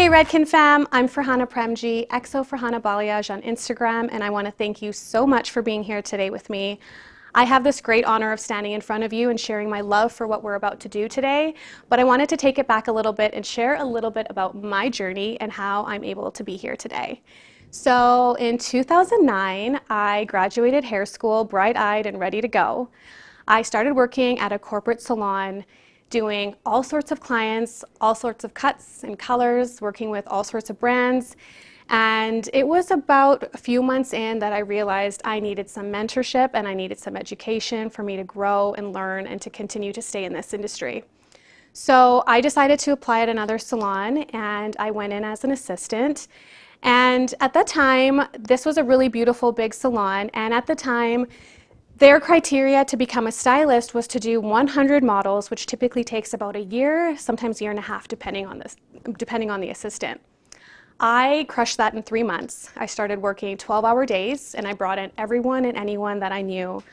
Hey Redken fam, I'm Farhana Premji, XO Farhana Balayage on Instagram, and I want to thank you so much for being here today with me. I have this great honor of standing in front of you and sharing my love for what we're about to do today, but I wanted to take it back a little bit and share a little bit about my journey and how I'm able to be here today. So in 2009, I graduated hair school bright-eyed and ready to go. I started working at a corporate salon doing all sorts of clients, all sorts of cuts and colors, working with all sorts of brands. And it was about a few months in that I realized I needed some mentorship and I needed some education for me to grow and learn and to continue to stay in this industry. So I decided to apply at another salon and I went in as an assistant. And at that time, this was a really beautiful big salon. And at the time, their criteria to become a stylist was to do 100 models, which typically takes about a year, sometimes a year and a half, depending on the assistant. I crushed that in 3 months. I started working 12-hour days, and I brought in everyone and anyone that I knew.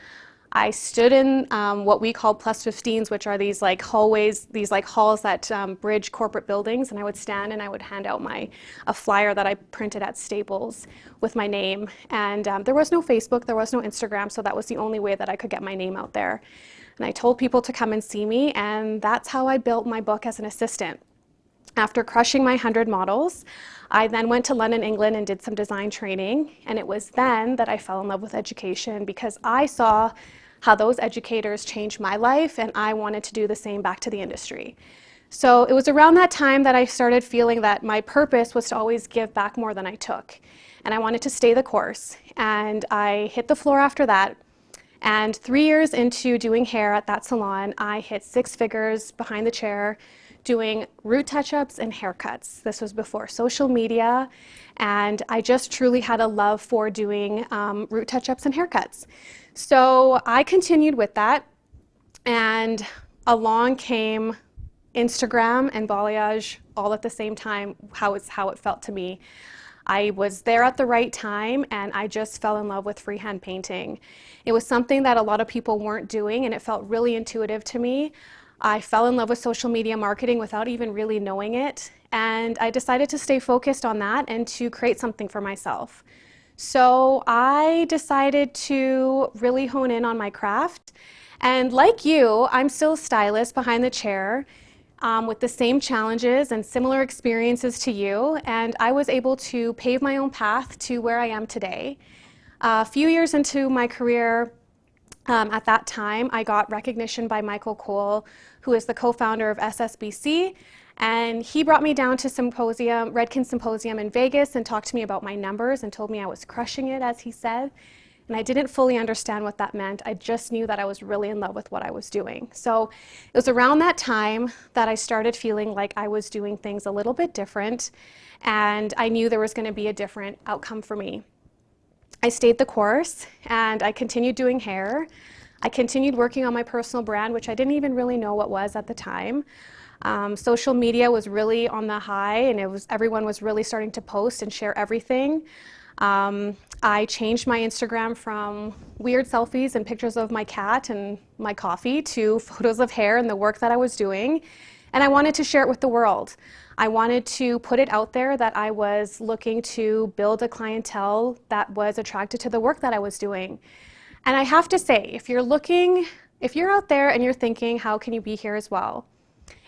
I stood in what we call plus 15s, which are these like hallways, these like halls that bridge corporate buildings, and I would stand and I would hand out a flyer that I printed at Staples with my name. And there was no Facebook, there was no Instagram, so that was the only way that I could get my name out there. And I told people to come and see me, and that's how I built my book as an assistant. After crushing my 100 models, I then went to London, England and did some design training, and it was then that I fell in love with education because I saw how those educators changed my life and I wanted to do the same back to the industry. So it was around that time that I started feeling that my purpose was to always give back more than I took. And I wanted to stay the course. And I hit the floor after that. And 3 years into doing hair at that salon, I hit 6 figures behind the chair doing root touch-ups and haircuts. This was before social media, and I just truly had a love for doing root touch-ups and haircuts. So I continued with that, and along came Instagram and balayage all at the same time, how it felt to me. I was there at the right time and I just fell in love with freehand painting. It was something that a lot of people weren't doing and it felt really intuitive to me. I fell in love with social media marketing without even really knowing it, and I decided to stay focused on that and to create something for myself. So I decided to really hone in on my craft, and like you, I'm still a stylist behind the chair with the same challenges and similar experiences to you, and I was able to pave my own path to where I am today. A few years into my career, at that time, I got recognition by Michael Cole, who is the co-founder of SSBC, and he brought me down to Redken Symposium in Vegas and talked to me about my numbers and told me I was crushing it, as he said. And I didn't fully understand what that meant. I just knew that I was really in love with what I was doing. So it was around that time that I started feeling like I was doing things a little bit different, and I knew there was going to be a different outcome for me. I stayed the course and I continued doing hair. I continued working on my personal brand, which I didn't even really know what was at the time. Social media was really on the high and everyone was really starting to post and share everything. I changed my Instagram from weird selfies and pictures of my cat and my coffee to photos of hair and the work that I was doing. And I wanted to share it with the world. I wanted to put it out there that I was looking to build a clientele that was attracted to the work that I was doing. And I have to say, if you're out there and you're thinking, how can you be here as well?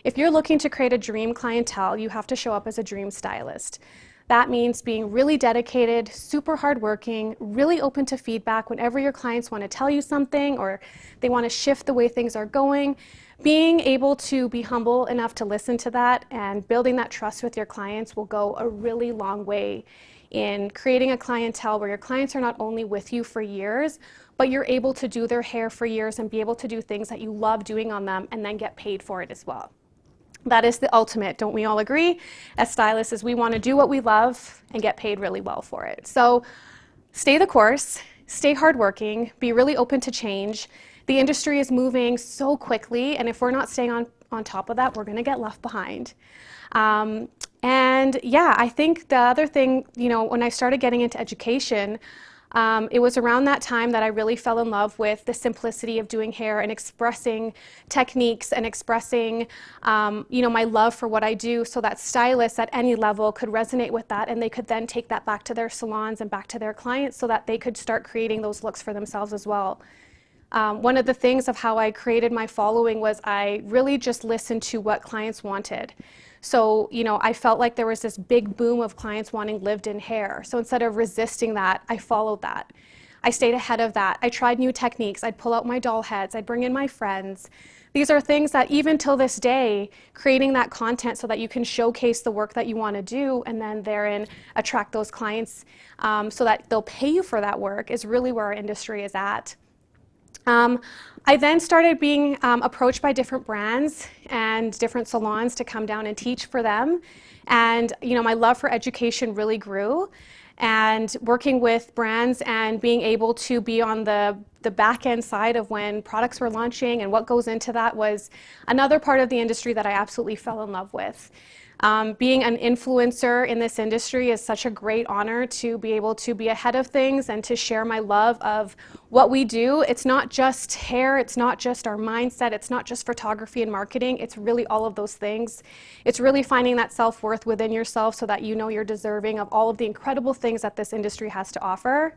If you're looking to create a dream clientele, you have to show up as a dream stylist. That means being really dedicated, super hardworking, really open to feedback whenever your clients want to tell you something or they want to shift the way things are going. Being able to be humble enough to listen to that and building that trust with your clients will go a really long way in creating a clientele where your clients are not only with you for years, but you're able to do their hair for years and be able to do things that you love doing on them and then get paid for it as well. That is the ultimate, don't we all agree? As stylists, is we want to do what we love and get paid really well for it. So stay the course, stay hardworking, be really open to change. The industry is moving so quickly, and if we're not staying on top of that, we're going to get left behind. And yeah, I think the other thing, when I started getting into education, It was around that time that I really fell in love with the simplicity of doing hair and expressing techniques and expressing, my love for what I do, so that stylists at any level could resonate with that, and they could then take that back to their salons and back to their clients so that they could start creating those looks for themselves as well. One of the things of how I created my following was I really just listened to what clients wanted. So, I felt like there was this big boom of clients wanting lived-in hair. So instead of resisting that, I followed that. I stayed ahead of that. I tried new techniques. I'd pull out my doll heads. I'd bring in my friends. These are things that even till this day, creating that content so that you can showcase the work that you want to do and then therein attract those clients so that they'll pay you for that work is really where our industry is at. I then started being approached by different brands and different salons to come down and teach for them. And my love for education really grew. And working with brands and being able to be on the back end side of when products were launching and what goes into that was another part of the industry that I absolutely fell in love with. Being an influencer in this industry is such a great honor to be able to be ahead of things and to share my love of what we do. It's not just hair, it's not just our mindset, it's not just photography and marketing, it's really all of those things. It's really finding that self-worth within yourself so that you know you're deserving of all of the incredible things that this industry has to offer.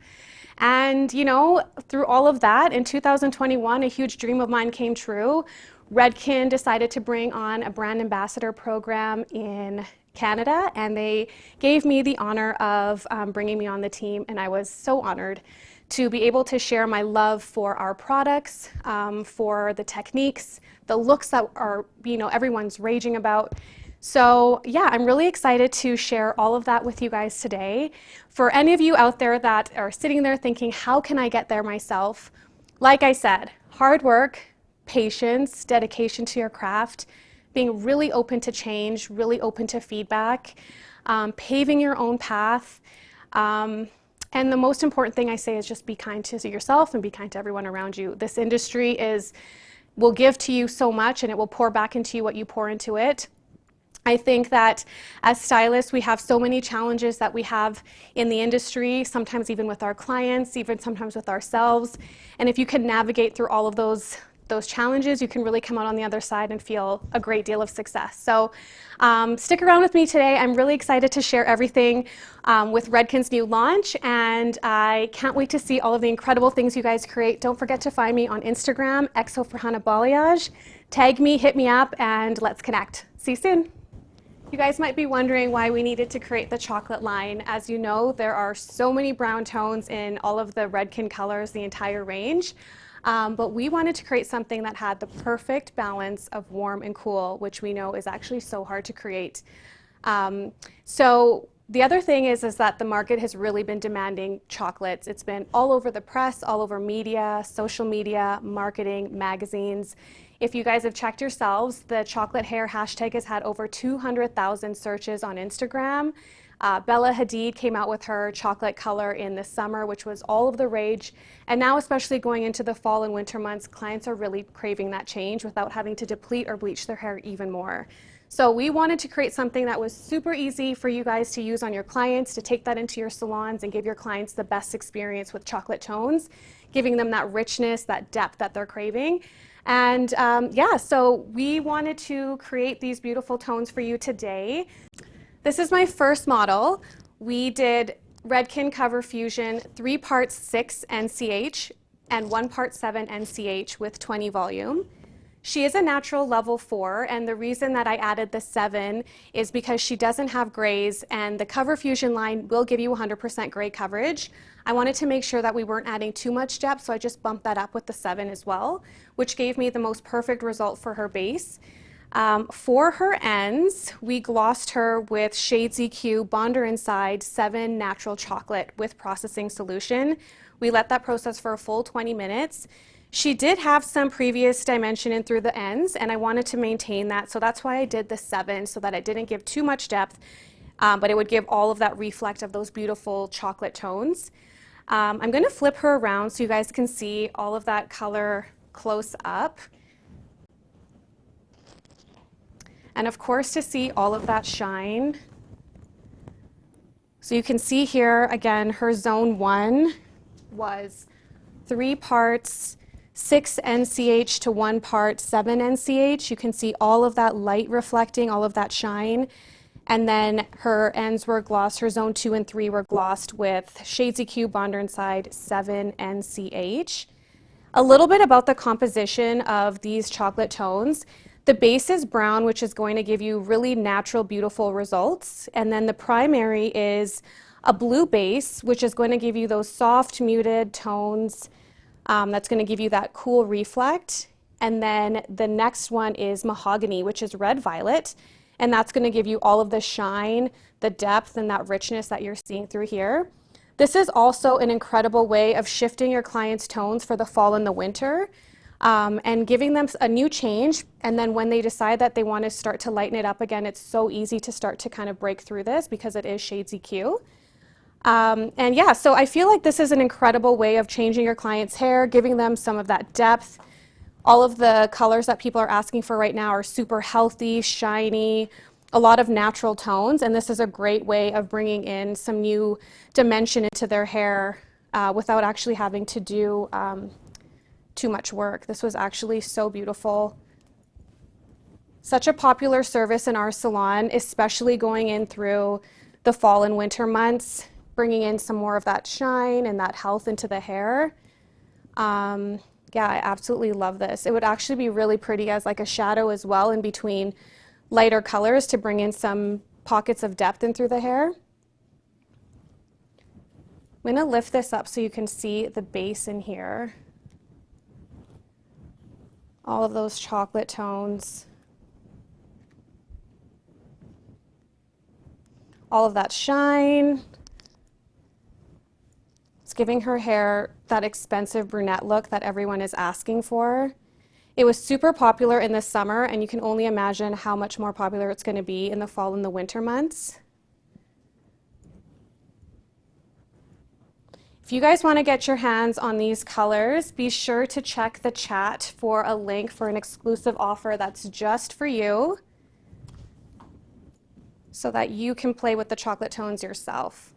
And through all of that, in 2021, a huge dream of mine came true. Redken decided to bring on a brand ambassador program in Canada, and they gave me the honor of bringing me on the team, and I was so honored to be able to share my love for our products, for the techniques, the looks that are, everyone's raging about. So yeah, I'm really excited to share all of that with you guys today. For any of you out there that are sitting there thinking, how can I get there myself? Like I said, hard work, patience, dedication to your craft, being really open to change, really open to feedback, paving your own path. And the most important thing I say is just be kind to yourself and be kind to everyone around you. This industry will give to you so much, and it will pour back into you what you pour into it. I think that as stylists, we have so many challenges that we have in the industry, sometimes even with our clients, even sometimes with ourselves. And if you can navigate through all of those challenges, you can really come out on the other side and feel a great deal of success. So stick around with me today. I'm really excited to share everything with Redken's new launch, and I can't wait to see all of the incredible things you guys create. Don't forget to find me on Instagram, Farhana Balayage. Tag me, hit me up, and let's connect. See you soon. You guys might be wondering why we needed to create the chocolate line. As you know, there are so many brown tones in all of the Redken colors, the entire range. But we wanted to create something that had the perfect balance of warm and cool, which we know is actually so hard to create. So the other thing is that the market has really been demanding chocolates. It's been all over the press, all over media, social media, marketing, magazines. If you guys have checked yourselves, the chocolate hair hashtag has had over 200,000 searches on Instagram. Bella Hadid came out with her chocolate color in the summer, which was all of the rage. And now, especially going into the fall and winter months, clients are really craving that change without having to deplete or bleach their hair even more. So we wanted to create something that was super easy for you guys to use on your clients, to take that into your salons and give your clients the best experience with chocolate tones, giving them that richness, that depth that they're craving. And yeah, so we wanted to create these beautiful tones for you today. This is my first model. We did Redken Cover Fusion 3 parts 6 NCH and 1 part 7 NCH with 20 volume. She is a natural level 4, and the reason that I added the 7 is because she doesn't have grays, and the Cover Fusion line will give you 100% gray coverage. I wanted to make sure that we weren't adding too much depth, so I just bumped that up with the 7 as well, which gave me the most perfect result for her base. For her ends, we glossed her with Shades EQ Bonder Inside 7 Natural Chocolate with processing solution. We let that process for a full 20 minutes. She did have some previous dimension in through the ends, and I wanted to maintain that, so that's why I did the 7, so that I didn't give too much depth, but it would give all of that reflect of those beautiful chocolate tones. I'm going to flip her around so you guys can see all of that color close up. And of course, to see all of that shine. So you can see here, again, her zone 1 was 3 parts 6 NCH to 1 part 7 NCH. You can see all of that light reflecting, all of that shine. And then her ends were glossed, her zone 2 and 3 were glossed with Shades EQ Bonder Inside 7 NCH. A little bit about the composition of these chocolate tones. The base is brown, which is going to give you really natural, beautiful results. And then the primary is a blue base, which is going to give you those soft, muted tones. That's going to give you that cool reflect. And then the next one is mahogany, which is red violet. And that's going to give you all of the shine, the depth, and that richness that you're seeing through here. This is also an incredible way of shifting your clients' tones for the fall and the winter, and giving them a new change. And then when they decide that they want to start to lighten it up again, it's so easy to start to kind of break through this because it is Shades EQ. And yeah, so I feel like this is an incredible way of changing your client's hair, giving them some of that depth. All of the colors that people are asking for right now are super healthy, shiny, a lot of natural tones, and this is a great way of bringing in some new dimension into their hair without actually having to do too much work. This was actually so beautiful. Such a popular service in our salon, especially going in through the fall and winter months, bringing in some more of that shine and that health into the hair. Yeah, I absolutely love this. It would actually be really pretty as like a shadow as well in between lighter colors to bring in some pockets of depth in through the hair. I'm going to lift this up so you can see the base in here. All of those chocolate tones. All of that shine. It's giving her hair that expensive brunette look that everyone is asking for. It was super popular in the summer, and you can only imagine how much more popular it's going to be in the fall and the winter months. If you guys want to get your hands on these colors, be sure to check the chat for a link for an exclusive offer that's just for you, so that you can play with the chocolate tones yourself.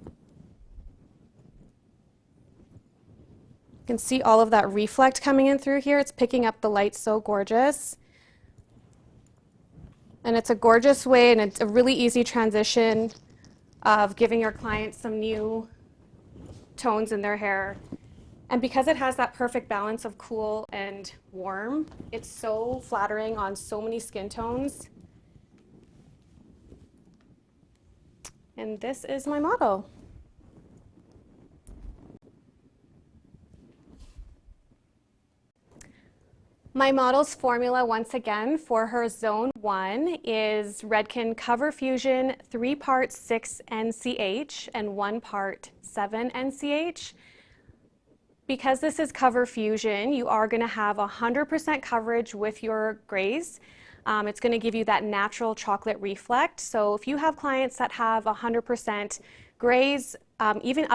You can see all of that reflect coming in through here. It's picking up the light so gorgeous. And it's a gorgeous way, and it's a really easy transition of giving your clients some new tones in their hair. And because it has that perfect balance of cool and warm, it's so flattering on so many skin tones. And this is my model. My model's formula, once again, for her zone 1 is Redken Cover Fusion 3 part 6 NCH and 1 part 7 NCH. Because this is Cover Fusion, you are going to have 100% coverage with your grays. It's going to give you that natural chocolate reflect. So if you have clients that have 100% grays, even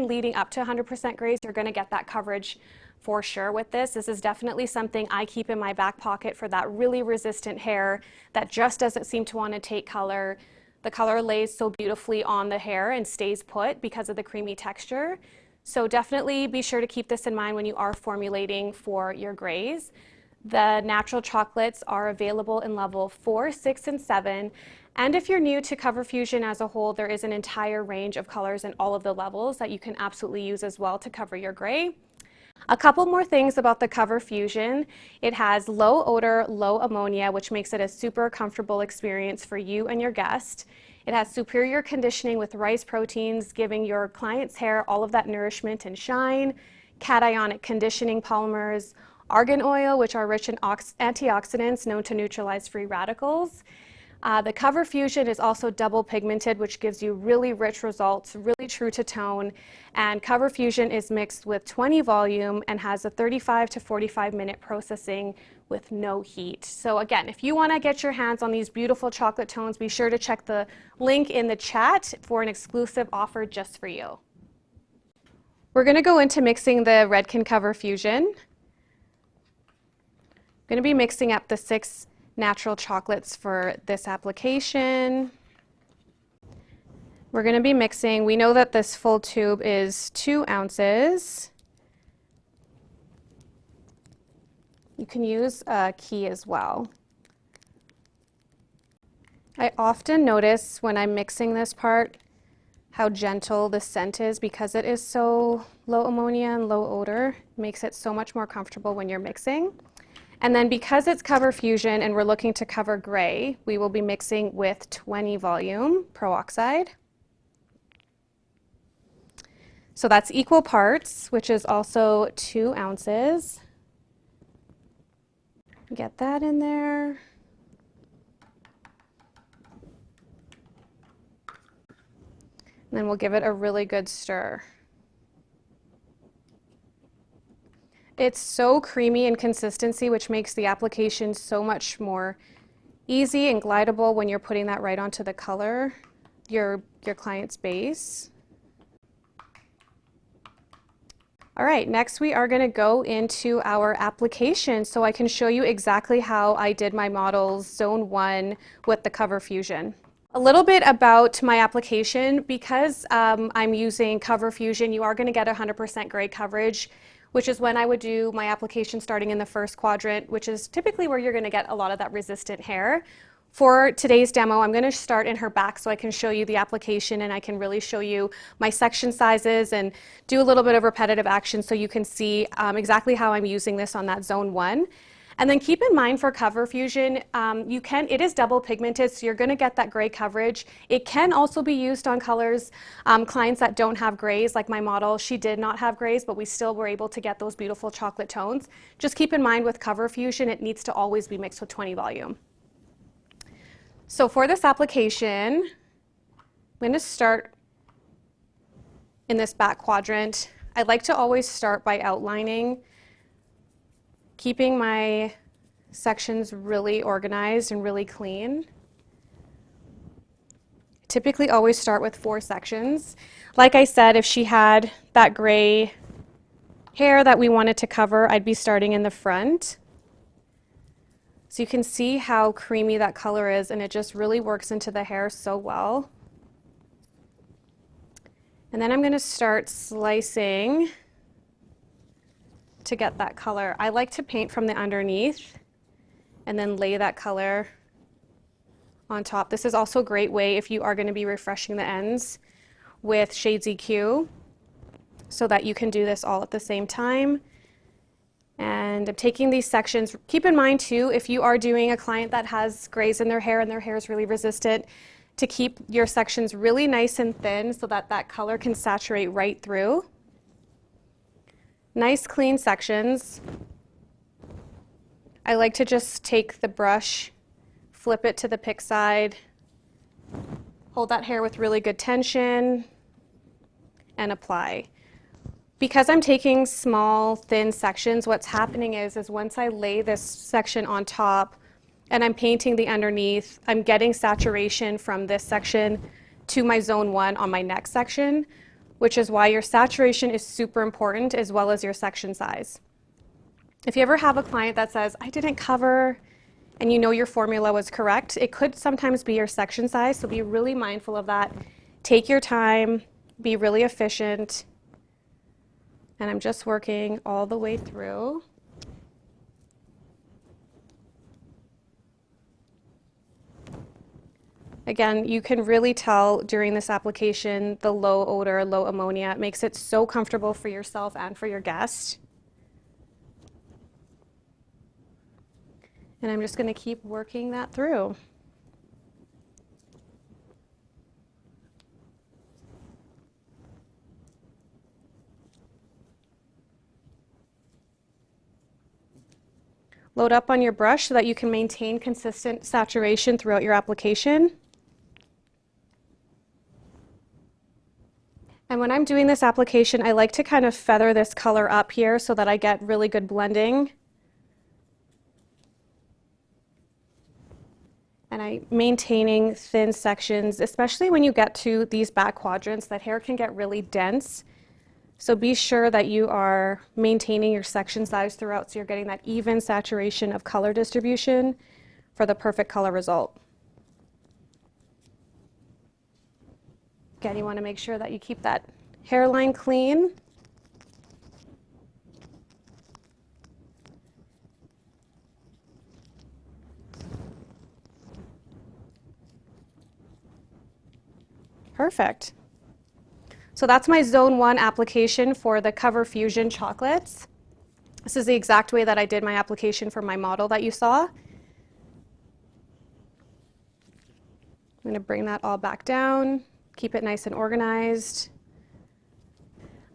leading up to 100% grays, you're going to get that coverage for sure with this. This is definitely something I keep in my back pocket for that really resistant hair that just doesn't seem to want to take color. The color lays so beautifully on the hair and stays put because of the creamy texture. So definitely be sure to keep this in mind when you are formulating for your grays. The natural chocolates are available in level 4, 6, and 7. And if you're new to Cover Fusion as a whole, there is an entire range of colors in all of the levels that you can absolutely use as well to cover your gray. A couple more things about the Cover Fusion. It has low odor, low ammonia, which makes it a super comfortable experience for you and your guest. It has superior conditioning with rice proteins, giving your client's hair all of that nourishment and shine, cationic conditioning polymers, argan oil, which are rich in antioxidants known to neutralize free radicals. The Cover Fusion is also double pigmented, which gives you really rich results, really true to tone. And Cover Fusion is mixed with 20 volume and has a 35 to 45 minute processing with no heat. So again, if you want to get your hands on these beautiful chocolate tones, be sure to check the link in the chat for an exclusive offer just for you. We're going to go into mixing the Redken Cover Fusion. I'm going to be mixing up the 6 natural chocolates for this application. We're going to be mixing, we know that this full tube is 2 ounces. You can use a key as well. I often notice when I'm mixing this part how gentle the scent is because it is so low ammonia and low odor. It makes it so much more comfortable when you're mixing. And then because it's Cover Fusion and we're looking to cover gray, we will be mixing with 20 volume peroxide. So that's equal parts, which is also 2 ounces. Get that in there. And then we'll give it a really good stir. It's so creamy in consistency, which makes the application so much more easy and glidable when you're putting that right onto the color, your client's base. All right, next we are going to go into our application so I can show you exactly how I did my models Zone 1 with the Cover Fusion. A little bit about my application. Because I'm using Cover Fusion, you are going to get 100% gray coverage, which is when I would do my application starting in the first quadrant, which is typically where you're going to get a lot of that resistant hair. For today's demo, I'm going to start in her back so I can show you the application and I can really show you my section sizes and do a little bit of repetitive action so you can see exactly how I'm using this on that Zone 1. And then keep in mind for Cover Fusion, it is double pigmented, so you're going to get that gray coverage. It can also be used on colors, clients that don't have grays, like my model. She did not have grays, but we still were able to get those beautiful chocolate tones. Just keep in mind with Cover Fusion, it needs to always be mixed with 20 volume. So for this application, I'm going to start in this back quadrant. I like to always start by outlining, keeping my sections really organized and really clean. Typically always start with 4 sections. Like I said, if she had that gray hair that we wanted to cover, I'd be starting in the front. So you can see how creamy that color is, and it just really works into the hair so well. And then I'm going to start slicing to get that color. I like to paint from the underneath and then lay that color on top. This is also a great way if you are going to be refreshing the ends with Shades EQ so that you can do this all at the same time. And I'm taking these sections. Keep in mind too, if you are doing a client that has grays in their hair and their hair is really resistant, to keep your sections really nice and thin so that that color can saturate right through. Nice clean sections. I like to just take the brush, flip it to the pick side, hold that hair with really good tension, and apply. Because I'm taking small, thin sections, what's happening is once I lay this section on top and I'm painting the underneath, I'm getting saturation from this section to my Zone 1 on my next section, which is why your saturation is super important as well as your section size. If you ever have a client that says, I didn't cover, and you know your formula was correct, it could sometimes be your section size, so be really mindful of that. Take your time, be really efficient. And I'm just working all the way through. Again, you can really tell during this application the low odor, low ammonia. It makes it so comfortable for yourself and for your guest. And I'm just going to keep working that through. Load up on your brush so that you can maintain consistent saturation throughout your application. And when I'm doing this application, I like to kind of feather this color up here so that I get really good blending. And I'm maintaining thin sections, especially when you get to these back quadrants, that hair can get really dense. So be sure that you are maintaining your section size throughout so you're getting that even saturation of color distribution for the perfect color result. Again, you want to make sure that you keep that hairline clean. Perfect. So that's my Zone 1 application for the Cover Fusion chocolates. This is the exact way that I did my application for my model that you saw. I'm going to bring that all back down, keep it nice and organized.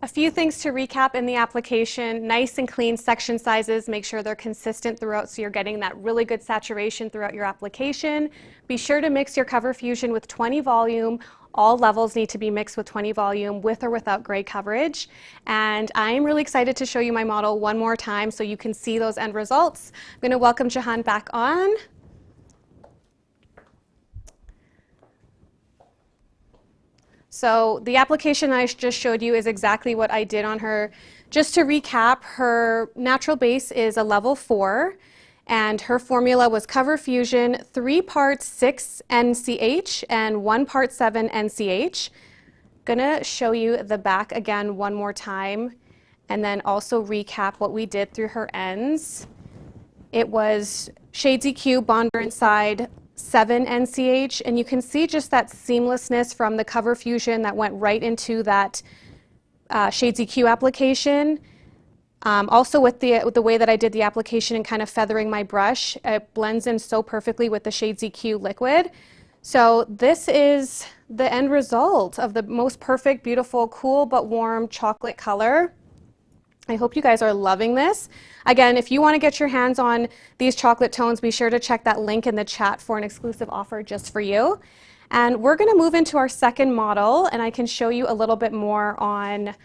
A few things to recap in the application: nice and clean section sizes, make sure they're consistent throughout so you're getting that really good saturation throughout your application. Be sure to mix your Cover Fusion with 20 volume. All levels need to be mixed with 20 volume with or without gray coverage. And I'm really excited to show you my model one more time so you can see those end results. I'm going to welcome Jahan back on. So the application I just showed you is exactly what I did on her. Just to recap, her natural base is a level 4, and her formula was Cover Fusion, 3 parts 6 NCH and 1 part 7 NCH. Gonna show you the back again one more time, and then also recap what we did through her ends. It was Shades EQ, Bonder Inside, 7 NCH, and you can see just that seamlessness from the Cover Fusion that went right into that Shades EQ application. Also with the way that I did the application and kind of feathering my brush, it blends in so perfectly with the Shades EQ liquid. So this is the end result of the most perfect, beautiful, cool but warm chocolate color. I hope you guys are loving this. Again, if you want to get your hands on these chocolate tones, be sure to check that link in the chat for an exclusive offer just for you. And we're going to move into our second model, and I can show you a little bit more on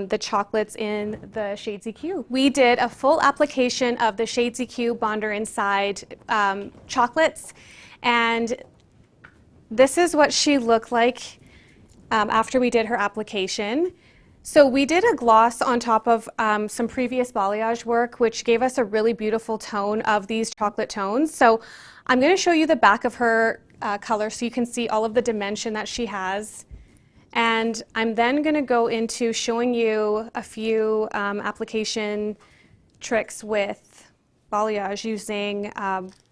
the chocolates in the Shades EQ. We did a full application of the Shades EQ Bonder Inside chocolates, and this is what she looked like after we did her application. So we did a gloss on top of some previous balayage work, which gave us a really beautiful tone of these chocolate tones. So I'm going to show you the back of her color so you can see all of the dimension that she has. And I'm then going to go into showing you a few application tricks with balayage using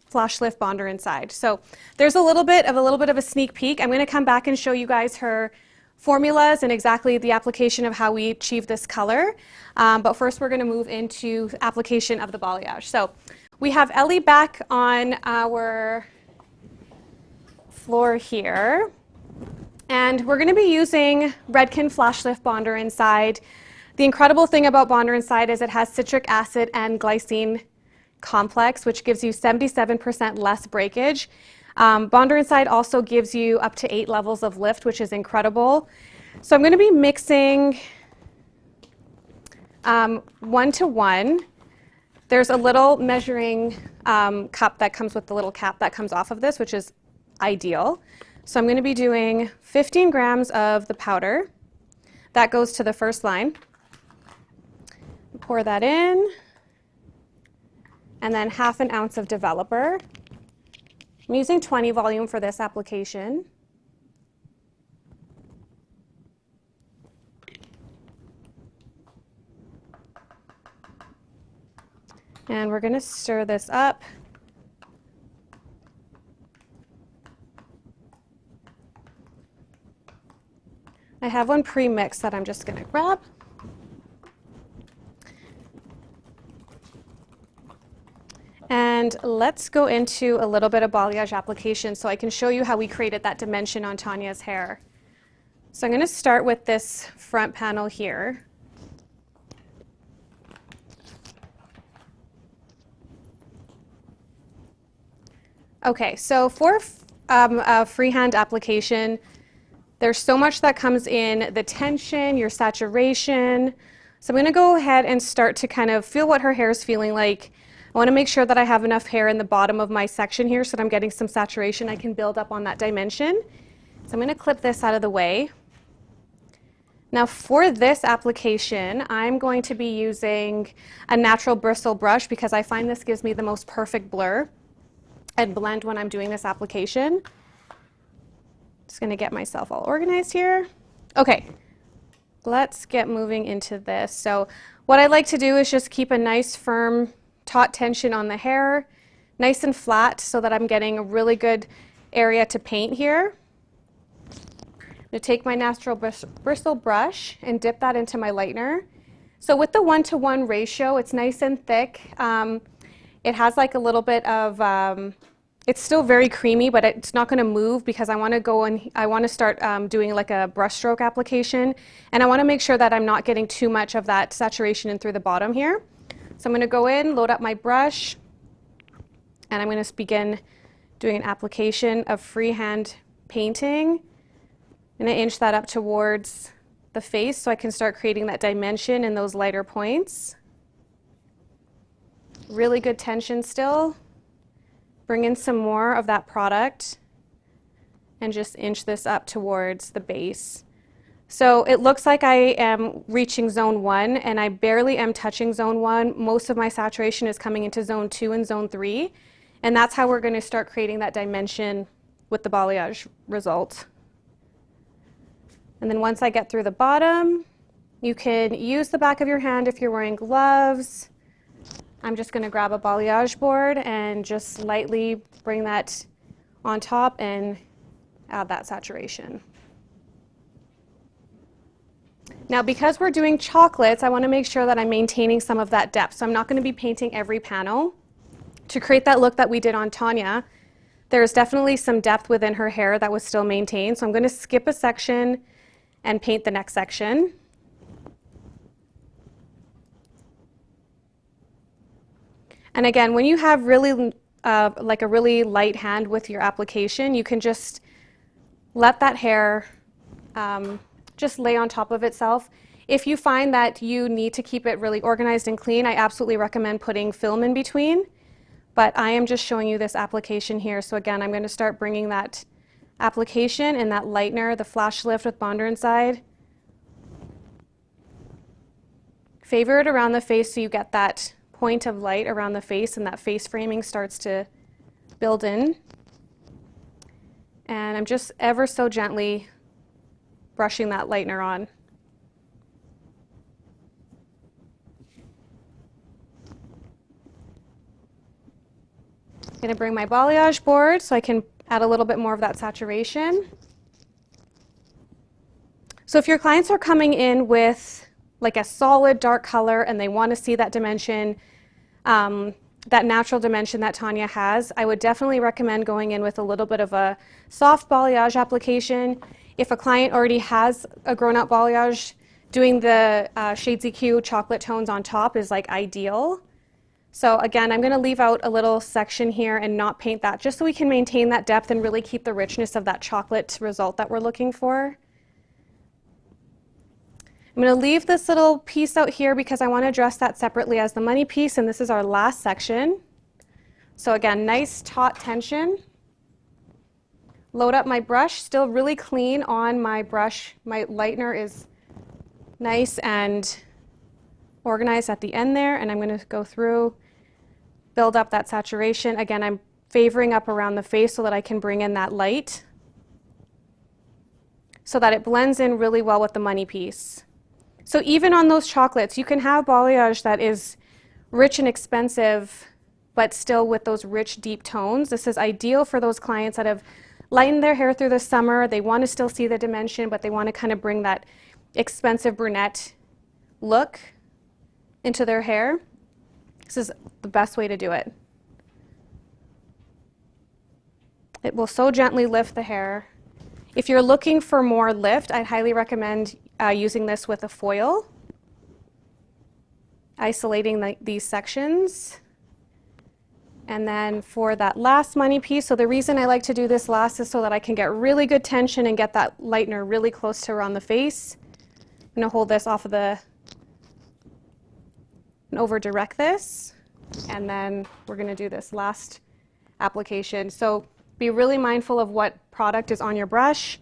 Flash Lift Bonder Inside. So there's a little bit of a sneak peek. I'm going to come back and show you guys her formulas and exactly the application of how we achieve this color. But first we're going to move into application of the balayage. So we have Ellie back on our floor here. And we're going to be using Redken Flash Lift Bonder Inside. The incredible thing about Bonder Inside is it has citric acid and glycine complex, which gives you 77% less breakage. Bonder Inside also gives you up to 8 levels of lift, which is incredible. So I'm going to be mixing 1 to 1. There's a little measuring cup that comes with the little cap that comes off of this, which is ideal. So I'm going to be doing 15 grams of the powder. That goes to the first line. Pour that in. And then half an ounce of developer. I'm using 20 volume for this application. And we're going to stir this up. I have one pre-mixed that I'm just going to grab. And let's go into a little bit of balayage application so I can show you how we created that dimension on Tanya's hair. So I'm going to start with this front panel here. Okay, so for a freehand application, there's so much that comes in: the tension, your saturation. So I'm going to go ahead and start to kind of feel what her hair is feeling like. I want to make sure that I have enough hair in the bottom of my section here so that I'm getting some saturation. I can build up on that dimension. So I'm going to clip this out of the way. Now for this application, I'm going to be using a natural bristle brush because I find this gives me the most perfect blur and blend when I'm doing this application. Just gonna get myself all organized here. Okay, let's get moving into this. So what I like to do is just keep a nice firm taut tension on the hair, nice and flat, so that I'm getting a really good area to paint here. I'm gonna take my natural bristle brush and dip that into my lightener. So with the 1-to-1 ratio, it's nice and thick. It has like a little bit of, it's still very creamy, but it's not going to move because I want to go and I want to start doing like a brush stroke application. And I want to make sure that I'm not getting too much of that saturation in through the bottom here. So I'm going to go in, load up my brush, and I'm going to begin doing an application of freehand painting. I'm going to inch that up towards the face so I can start creating that dimension in those lighter points. Really good tension still. Bring in some more of that product and just inch this up towards the base. So it looks like I am reaching zone 1 and I barely am touching zone 1. Most of my saturation is coming into zone 2 and zone 3. And that's how we're going to start creating that dimension with the balayage result. And then once I get through the bottom, you can use the back of your hand if you're wearing gloves. I'm just going to grab a balayage board and just lightly bring that on top and add that saturation. Now because we're doing chocolates, I want to make sure that I'm maintaining some of that depth. So I'm not going to be painting every panel. To create that look that we did on Tanya, there's definitely some depth within her hair that was still maintained. So I'm going to skip a section and paint the next section. And again, when you have really like a really light hand with your application, you can just let that hair just lay on top of itself. If you find that you need to keep it really organized and clean, I absolutely recommend putting film in between. But I am just showing you this application here. So again, I'm going to start bringing that application and that lightener, the flash lift with Bonder inside. Favor it around the face so you get that point of light around the face and that face framing starts to build in. And I'm just ever so gently brushing that lightener on. I'm going to bring my balayage board so I can add a little bit more of that saturation. So if your clients are coming in with like a solid dark color and they want to see that dimension, that natural dimension that Tanya has, I would definitely recommend going in with a little bit of a soft balayage application. If a client already has a grown-out balayage, doing the Shades EQ chocolate tones on top is like ideal. So again, I'm going to leave out a little section here and not paint that just so we can maintain that depth and really keep the richness of that chocolate result that we're looking for. I'm going to leave this little piece out here because I want to address that separately as the money piece, and this is our last section. So again, nice taut tension. Load up my brush, still really clean on my brush. My lightener is nice and organized at the end there, and I'm going to go through, build up that saturation. Again, I'm favoring up around the face so that I can bring in that light so that it blends in really well with the money piece. So even on those chocolates, you can have balayage that is rich and expensive, but still with those rich, deep tones. This is ideal for those clients that have lightened their hair through the summer. They want to still see the dimension, but they want to kind of bring that expensive brunette look into their hair. This is the best way to do it. It will so gently lift the hair. If you're looking for more lift, I'd highly recommend using this with a foil, isolating these sections. And then for that last money piece, so the reason I like to do this last is so that I can get really good tension and get that lightener really close to around the face. I'm going to hold this off of the, and over direct this, and then we're going to do this last application. So be really mindful of what product is on your brush.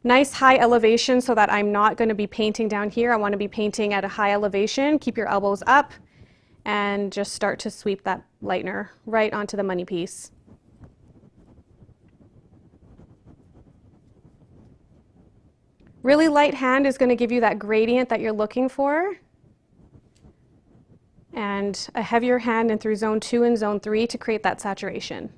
Nice high elevation so that I'm not going to be painting down here. I want to be painting at a high elevation. Keep your elbows up and just start to sweep that lightener right onto the money piece. Really light hand is going to give you that gradient that you're looking for. And a heavier hand in through zone 2 and zone 3 to create that saturation.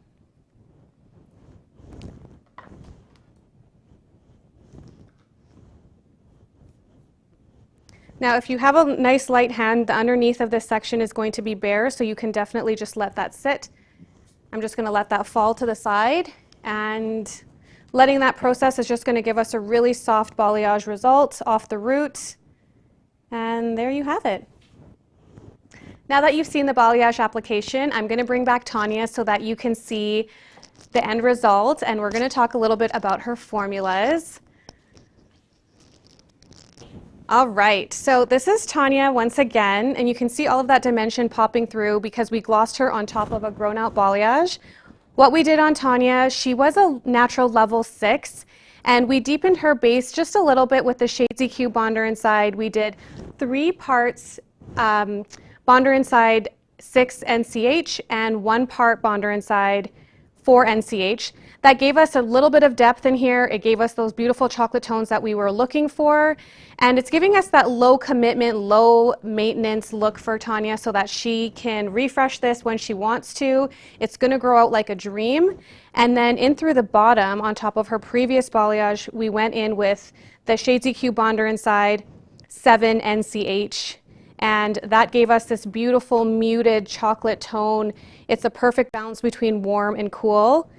Now, if you have a nice light hand, the underneath of this section is going to be bare, so you can definitely just let that sit. I'm just going to let that fall to the side, and letting that process is just going to give us a really soft balayage result off the root. And there you have it. Now that you've seen the balayage application, I'm going to bring back Tanya so that you can see the end result, and we're going to talk a little bit about her formulas. All right, so this is Tanya once again, and you can see all of that dimension popping through because we glossed her on top of a grown out balayage. What we did on Tanya, she was a natural level 6, and we deepened her base just a little bit with the Shades EQ Bonder Inside. We did 3 parts Bonder Inside 6 NCH and 1 part Bonder Inside 4 NCH. That gave us a little bit of depth in here. It gave us those beautiful chocolate tones that we were looking for. And it's giving us that low commitment, low maintenance look for Tanya so that she can refresh this when she wants to. It's going to grow out like a dream. And then in through the bottom, on top of her previous balayage, we went in with the Shades EQ Bonder Inside 7 NCH. And that gave us this beautiful muted chocolate tone. It's a perfect balance between warm and cool,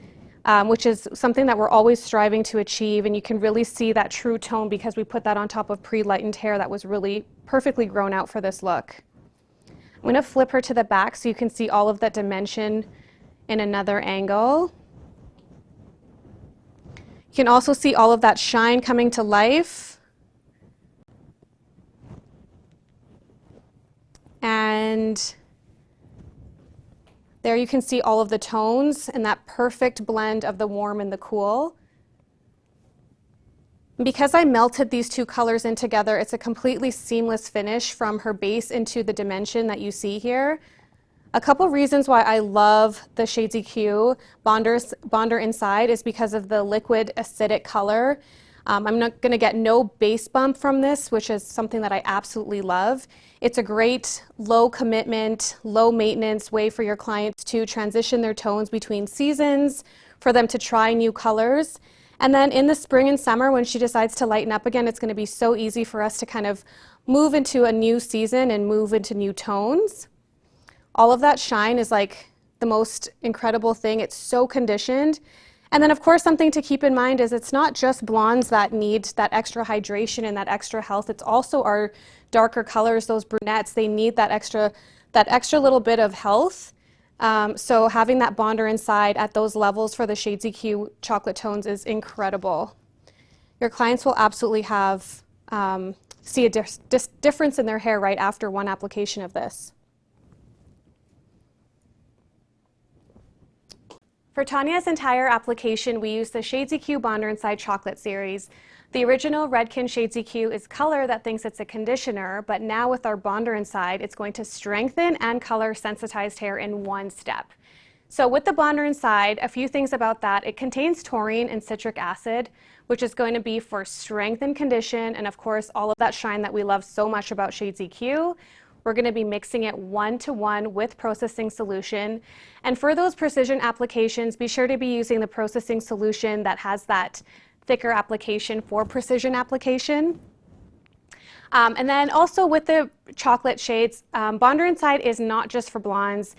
which is something that we're always striving to achieve. And you can really see that true tone because we put that on top of pre-lightened hair that was really perfectly grown out for this look. I'm going to flip her to the back so you can see all of that dimension in another angle. You can also see all of that shine coming to life. And there you can see all of the tones and that perfect blend of the warm and the cool. Because I melted these 2 colors in together, it's a completely seamless finish from her base into the dimension that you see here. A couple reasons why I love the Shades EQ Bonder Inside is because of the liquid acidic color. I'm not going to get no base bump from this, which is something that I absolutely love. It's a great low commitment, low maintenance way for your clients to transition their tones between seasons, for them to try new colors. And then in the spring and summer, when she decides to lighten up again, it's going to be so easy for us to kind of move into a new season and move into new tones. All of that shine is like the most incredible thing. It's so conditioned. And then, of course, something to keep in mind is it's not just blondes that need that extra hydration and that extra health. It's also our darker colors, those brunettes. They need that extra little bit of health. So having that Bonder Inside at those levels for the Shades EQ chocolate tones is incredible. Your clients will absolutely have see a difference in their hair right after one application of this. For Tanya's entire application, we use the Shades EQ Bonder Inside Chocolate series. The original Redken Shades EQ is color that thinks it's a conditioner, but now with our Bonder Inside, it's going to strengthen and color sensitized hair in one step. So with the Bonder Inside, a few things about that. It contains taurine and citric acid, which is going to be for strength and condition, and of course, all of that shine that we love so much about Shades EQ. We're going to be mixing it 1-to-1 with processing solution. And for those precision applications, be sure to be using the processing solution that has that thicker application for precision application. And then also with the chocolate shades, Bonder Inside is not just for blondes.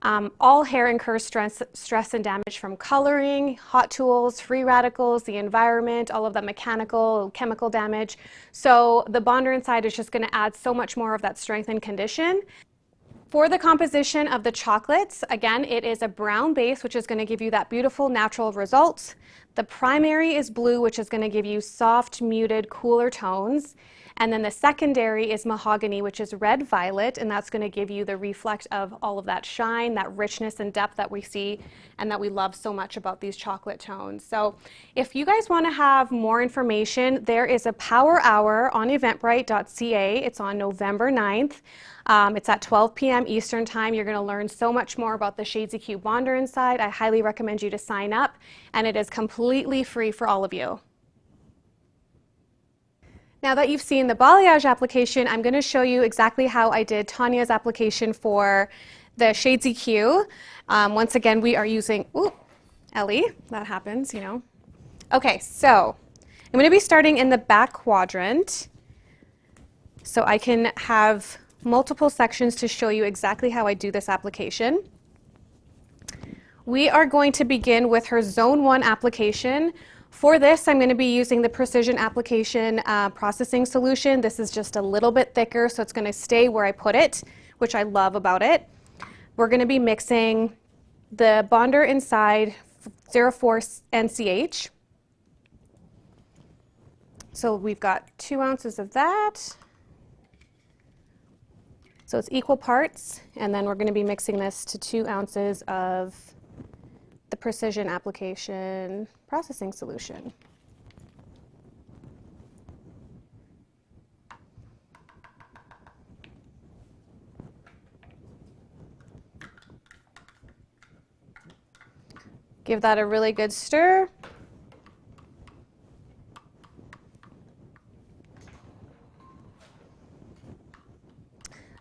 All hair incurs stress and damage from coloring, hot tools, free radicals, the environment, all of that mechanical, chemical damage. So the Bonder Inside is just going to add so much more of that strength and condition. For the composition of the chocolates, again, it is a brown base, which is going to give you that beautiful natural result. The primary is blue, which is going to give you soft, muted, cooler tones. And then the secondary is mahogany, which is red violet, and that's going to give you the reflect of all of that shine, that richness and depth that we see and that we love so much about these chocolate tones. So if you guys want to have more information, there is a power hour on eventbrite.ca. It's on November 9th. It's at 12 p.m. Eastern time. You're going to learn so much more about the Shades EQ Bonder Inside. I highly recommend you to sign up, and it is completely free for all of you. Now that you've seen the balayage application, I'm going to show you exactly how I did Tanya's application for the Shades EQ. Once again, we are using, ooh, Ellie, that happens, you know. Okay, so I'm going to be starting in the back quadrant so I can have multiple sections to show you exactly how I do this application. We are going to begin with her Zone 1 application. For this, I'm going to be using the Precision Application Processing Solution. This is just a little bit thicker, so it's going to stay where I put it, which I love about it. We're going to be mixing the bonder inside 04 NCH. So we've got 2 ounces of that. So it's equal parts, and then we're going to be mixing this to 2 ounces of the Precision Application Processing Solution. Give that a really good stir.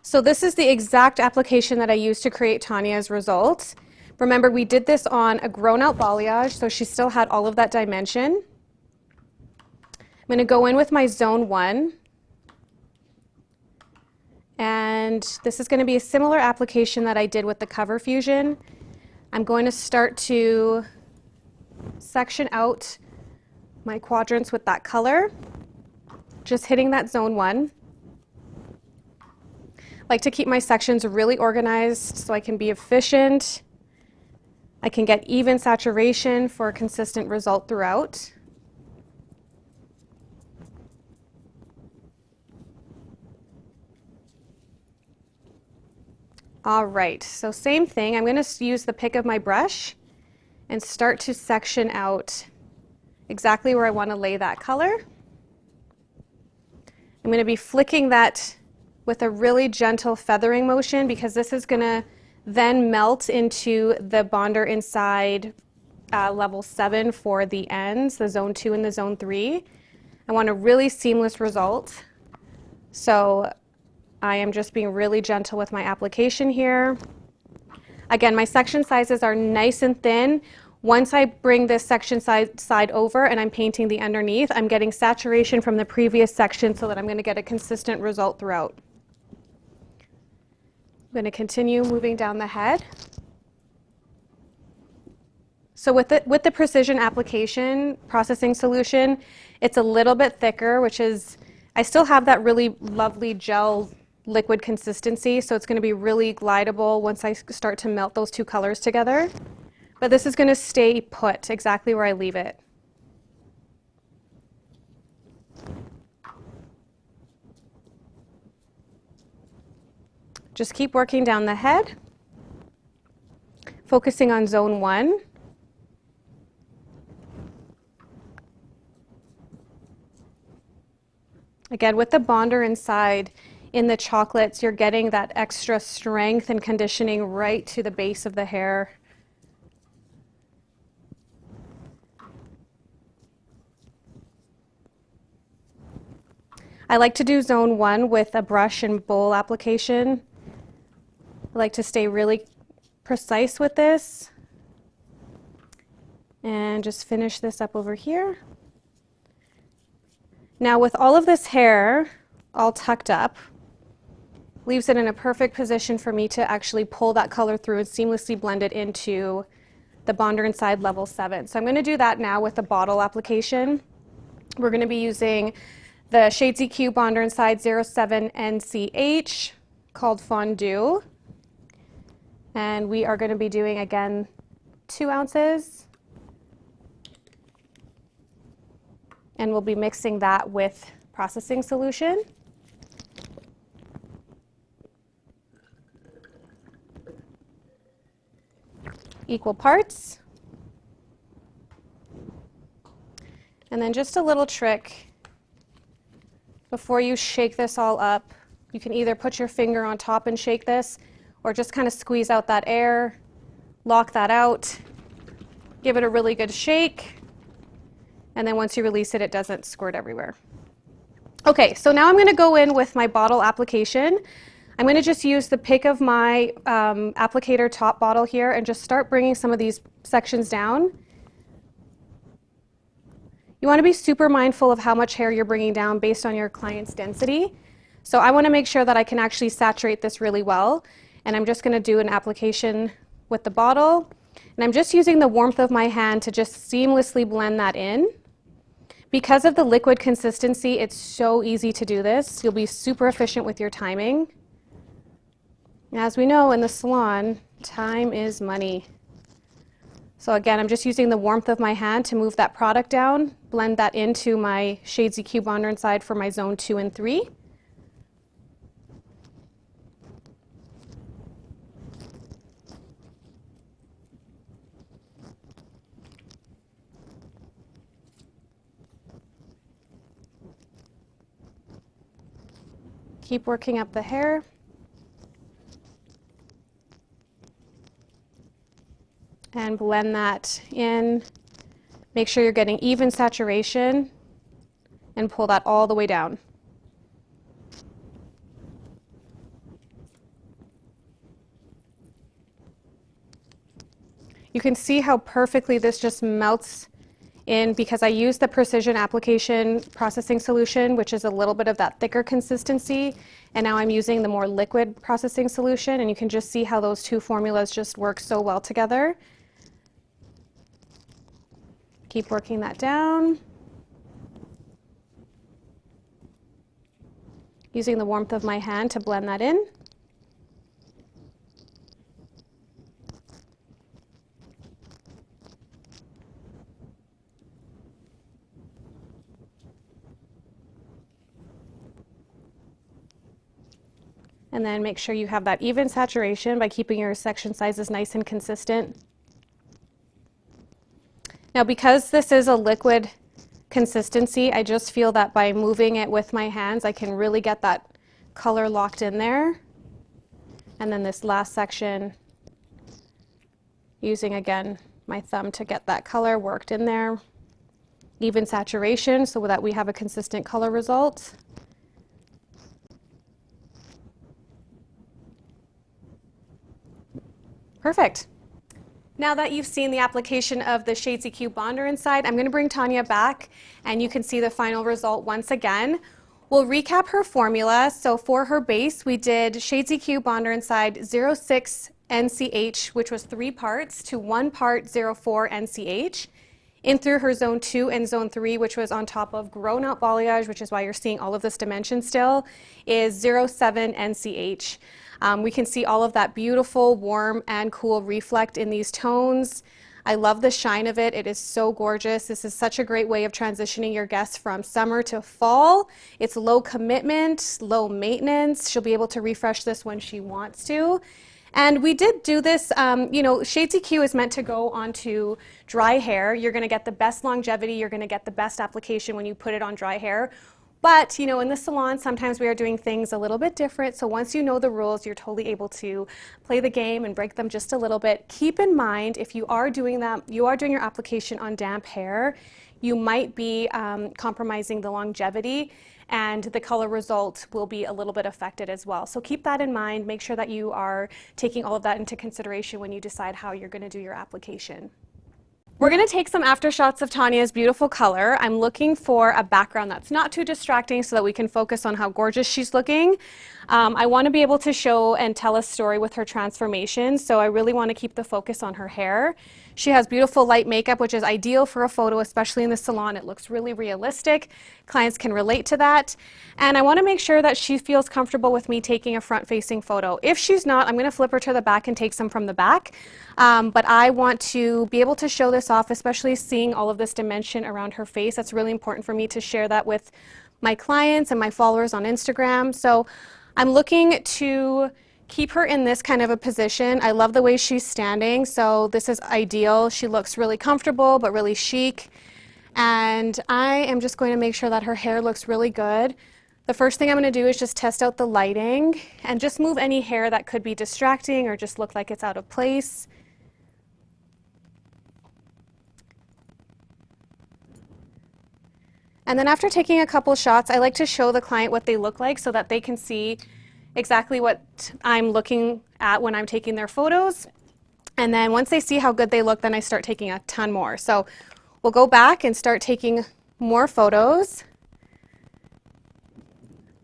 So this is the exact application that I used to create Tanya's results. Remember, we did this on a grown-out balayage, so she still had all of that dimension. I'm going to go in with my Zone 1. And this is going to be a similar application that I did with the Cover Fusion. I'm going to start to section out my quadrants with that color, just hitting that Zone 1. I like to keep my sections really organized so I can be efficient. I can get even saturation for a consistent result throughout. All right, so same thing. I'm going to use the pick of my brush and start to section out exactly where I want to lay that color. I'm going to be flicking that with a really gentle feathering motion because this is going to then melt into the bonder inside level 7 for the ends, the Zone 2 and the Zone 3. I want a really seamless result. So I am just being really gentle with my application here. Again, my section sizes are nice and thin. Once I bring this section side over and I'm painting the underneath, I'm getting saturation from the previous section so that I'm going to get a consistent result throughout. I'm going to continue moving down the head. So with the Precision Application Processing Solution, it's a little bit thicker, which is, I still have that really lovely gel liquid consistency, so it's going to be really glidable once I start to melt those 2 colors together. But this is going to stay put exactly where I leave it. Just keep working down the head, focusing on Zone 1. Again, with the bonder inside in the chocolates, you're getting that extra strength and conditioning right to the base of the hair. I like to do Zone 1 with a brush and bowl application. I like to stay really precise with this. And just finish this up over here. Now with all of this hair all tucked up, leaves it in a perfect position for me to actually pull that color through and seamlessly blend it into the bonder inside level 7. So I'm going to do that now with the bottle application. We're going to be using the Shades EQ bonder inside 07 NCH called Fondue. And we are going to be doing, again, 2 ounces. And we'll be mixing that with processing solution. Equal parts. And then just a little trick. Before you shake this all up, you can either put your finger on top and shake this, or just kind of squeeze out that air, lock that out, give it a really good shake, and then once you release it, it doesn't squirt everywhere. Okay, so now I'm going to go in with my bottle application. I'm going to just use the pick of my applicator top bottle here and just start bringing some of these sections down. You want to be super mindful of how much hair you're bringing down based on your client's density. So I want to make sure that I can actually saturate this really well. And I'm just going to do an application with the bottle. And I'm just using the warmth of my hand to just seamlessly blend that in. Because of the liquid consistency, it's so easy to do this. You'll be super efficient with your timing. As we know in the salon, time is money. So again, I'm just using the warmth of my hand to move that product down, blend that into my Shades EQ Bonder inside for my zone 2 and 3. Keep working up the hair. And blend that in. Make sure you're getting even saturation and pull that all the way down. You can see how perfectly this just melts in because I used the precision application processing solution, which is a little bit of that thicker consistency, and now I'm using the more liquid processing solution, and you can just see how those two formulas just work so well together. Keep working that down. Using the warmth of my hand to blend that in. And then make sure you have that even saturation by keeping your section sizes nice and consistent. Now, because this is a liquid consistency, I just feel that by moving it with my hands, I can really get that color locked in there. And then this last section, using again my thumb to get that color worked in there. Even saturation so that we have a consistent color result. Perfect. Now that you've seen the application of the Shades EQ Bonder inside, I'm going to bring Tanya back and you can see the final result once again. We'll recap her formula. So for her base, we did Shades EQ Bonder inside 06 NCH, which was 3 parts, to 1 part 04 NCH. In through her zone 2 and zone 3, which was on top of grown out balayage, which is why you're seeing all of this dimension still, is 07 NCH. We can see all of that beautiful, warm, and cool reflect in these tones. I love the shine of it. It is so gorgeous. This is such a great way of transitioning your guests from summer to fall. It's low commitment, low maintenance. She'll be able to refresh this when she wants to. And we did do this, you know, Shades EQ is meant to go onto dry hair. You're going to get the best longevity. You're going to get the best application when you put it on dry hair. But, you know, in the salon, sometimes we are doing things a little bit different. So once you know the rules, you're totally able to play the game and break them just a little bit. Keep in mind, if you are doing that, you are doing your application on damp hair, you might be compromising the longevity, and the color result will be a little bit affected as well. So keep that in mind. Make sure that you are taking all of that into consideration when you decide how you're going to do your application. We're going to take some after shots of Tanya's beautiful color. I'm looking for a background that's not too distracting so that we can focus on how gorgeous she's looking. I want to be able to show and tell a story with her transformation, so I really want to keep the focus on her hair. She has beautiful light makeup, which is ideal for a photo, especially in the salon. It looks really realistic. Clients can relate to that. And I want to make sure that she feels comfortable with me taking a front-facing photo. If she's not, I'm going to flip her to the back and take some from the back. But I want to be able to show this off, especially seeing all of this dimension around her face. That's really important for me to share that with my clients and my followers on Instagram. So I'm looking to keep her in this kind of a position. I love the way she's standing, so this is ideal. She looks really comfortable but really chic. And I am just going to make sure that her hair looks really good. The first thing I'm going to do is just test out the lighting and just move any hair that could be distracting or just look like it's out of place. And then after taking a couple shots, I like to show the client what they look like so that they can see exactly what I'm looking at when I'm taking their photos. And then once they see how good they look, then I start taking a ton more. So we'll go back and start taking more photos.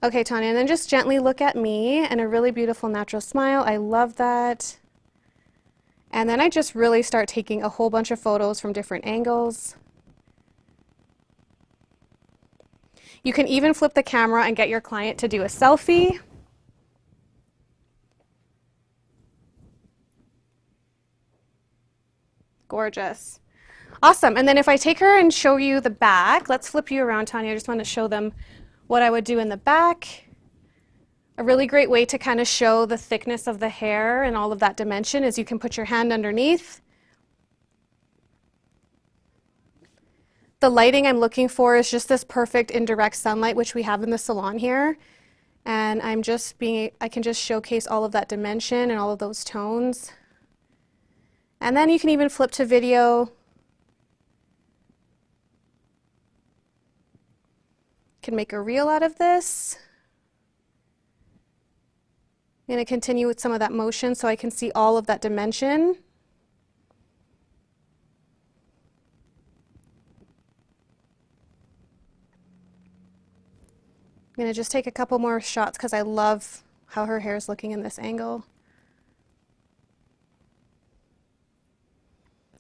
Okay, Tanya, and then just gently look at me and a really beautiful natural smile. I love that. And then I just really start taking a whole bunch of photos from different angles. You can even flip the camera and get your client to do a selfie. Gorgeous. Awesome. And then if I take her and show you the back, let's flip you around, Tanya. I just want to show them what I would do in the back. A really great way to kind of show the thickness of the hair and all of that dimension is you can put your hand underneath. The lighting I'm looking for is just this perfect indirect sunlight, which we have in the salon here. And I can just showcase all of that dimension and all of those tones. And then you can even flip to video. Can make a reel out of this. I'm going to continue with some of that motion so I can see all of that dimension. I'm going to just take a couple more shots because I love how her hair is looking in this angle.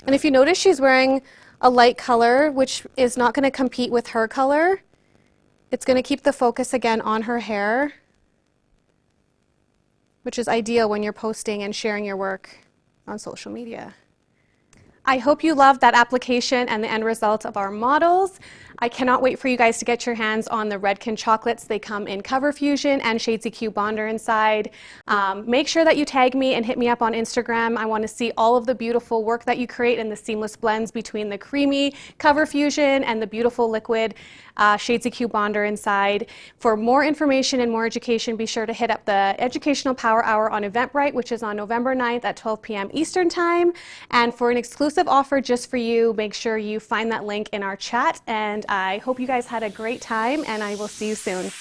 And if you notice, she's wearing a light color, which is not going to compete with her color. It's going to keep the focus again on her hair, which is ideal when you're posting and sharing your work on social media. I hope you loved that application and the end result of our models. I cannot wait for you guys to get your hands on the Redken chocolates. They come in Cover Fusion and Shades EQ Bonder inside. Make sure that you tag me and hit me up on Instagram. I want to see all of the beautiful work that you create and the seamless blends between the creamy Cover Fusion and the beautiful liquid Shades EQ Bonder inside. For more information and more education, be sure to hit up the Educational Power Hour on Eventbrite, which is on November 9th at 12 p.m. Eastern Time. And for an exclusive offer just for you, make sure you find that link in our chat. And I hope you guys had a great time, and I will see you soon.